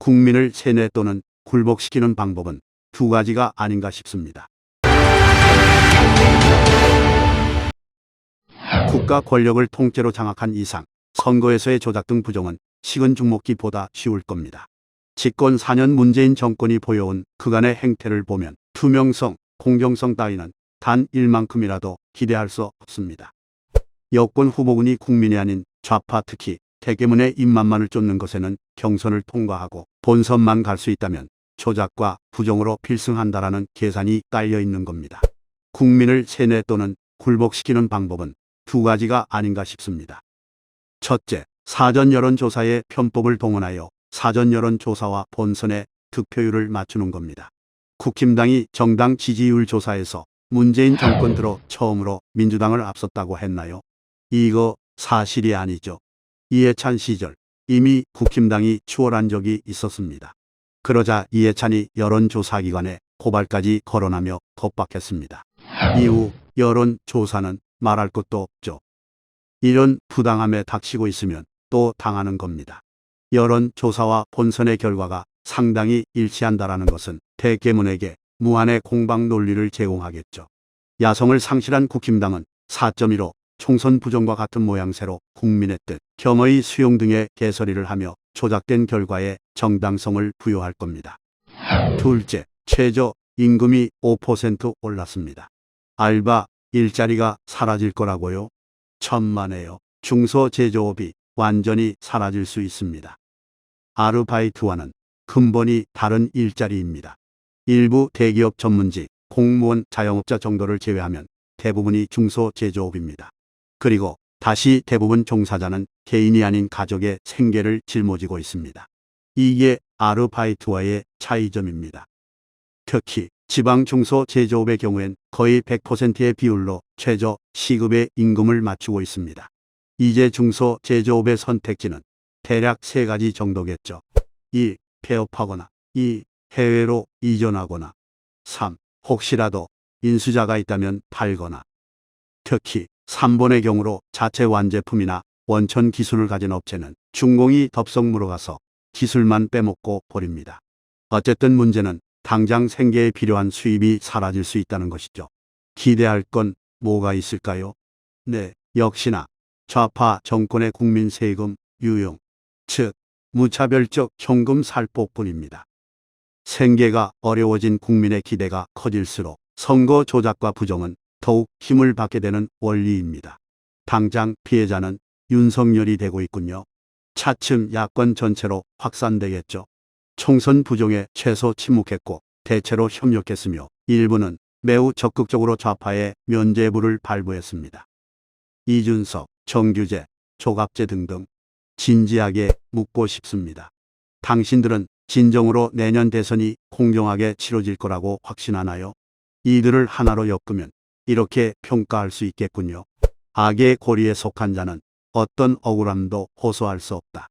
국민을 세뇌 또는 굴복시키는 방법은 두 가지가 아닌가 싶습니다. 국가 권력을 통째로 장악한 이상 선거에서의 조작 등 부정은 식은 죽 먹기보다 쉬울 겁니다. 집권 4년 문재인 정권이 보여온 그간의 행태를 보면 투명성, 공정성 따위는 단 1만큼이라도 기대할 수 없습니다. 여권 후보군이 국민이 아닌 좌파 특히 대개문의 입맛만을 쫓는 것에는 경선을 통과하고 본선만 갈 수 있다면 조작과 부정으로 필승한다라는 계산이 깔려 있는 겁니다. 국민을 세뇌 또는 굴복시키는 방법은 두 가지가 아닌가 싶습니다. 첫째, 사전 여론조사의 편법을 동원하여 사전 여론조사와 본선의 득표율을 맞추는 겁니다. 국힘당이 정당 지지율 조사에서 문재인 정권 들어 처음으로 민주당을 앞섰다고 했나요? 이거 사실이 아니죠. 이해찬 시절 이미 국힘당이 추월한 적이 있었습니다. 그러자 이해찬이 여론조사기관에 고발까지 거론하며 겁박했습니다. 이후 여론조사는 말할 것도 없죠. 이런 부당함에 닥치고 있으면 또 당하는 겁니다. 여론조사와 본선의 결과가 상당히 일치한다라는 것은 대개문에게 무한의 공방 논리를 제공하겠죠. 야성을 상실한 국힘당은 4.15 총선 부정과 같은 모양새로 국민의 뜻, 경의 수용 등의 개소리를 하며 조작된 결과에 정당성을 부여할 겁니다. 둘째, 최저 임금이 5% 올랐습니다. 알바 일자리가 사라질 거라고요? 천만에요. 중소제조업이 완전히 사라질 수 있습니다. 아르바이트와는 근본이 다른 일자리입니다. 일부 대기업 전문직, 공무원, 자영업자 정도를 제외하면 대부분이 중소제조업입니다. 그리고 다시 대부분 종사자는 개인이 아닌 가족의 생계를 짊어지고 있습니다. 이게 아르바이트와의 차이점입니다. 특히 지방 중소제조업의 경우엔 거의 100%의 비율로 최저 시급의 임금을 맞추고 있습니다. 이제 중소제조업의 선택지는 대략 세 가지 정도겠죠. 1. 폐업하거나 2. 해외로 이전하거나 3. 혹시라도 인수자가 있다면 팔거나. 특히 3번의 경우로 자체 완제품이나 원천 기술을 가진 업체는 중공이 덥석 물어가서 기술만 빼먹고 버립니다. 어쨌든 문제는 당장 생계에 필요한 수입이 사라질 수 있다는 것이죠. 기대할 건 뭐가 있을까요? 네, 역시나 좌파 정권의 국민 세금 유용, 즉 무차별적 현금 살포뿐입니다. 생계가 어려워진 국민의 기대가 커질수록 선거 조작과 부정은 더욱 힘을 받게 되는 원리입니다. 당장 피해자는 윤석열이 되고 있군요. 차츰 야권 전체로 확산되겠죠. 총선 부정에 최소 침묵했고 대체로 협력했으며 일부는 매우 적극적으로 좌파의 면죄부를 발부했습니다. 이준석, 정규재, 조갑재 등등 진지하게 묻고 싶습니다. 당신들은 진정으로 내년 대선이 공정하게 치러질 거라고 확신하나요? 이들을 하나로 엮으면 이렇게 평가할 수 있겠군요. 악의 고리에 속한 자는 어떤 억울함도 호소할 수 없다.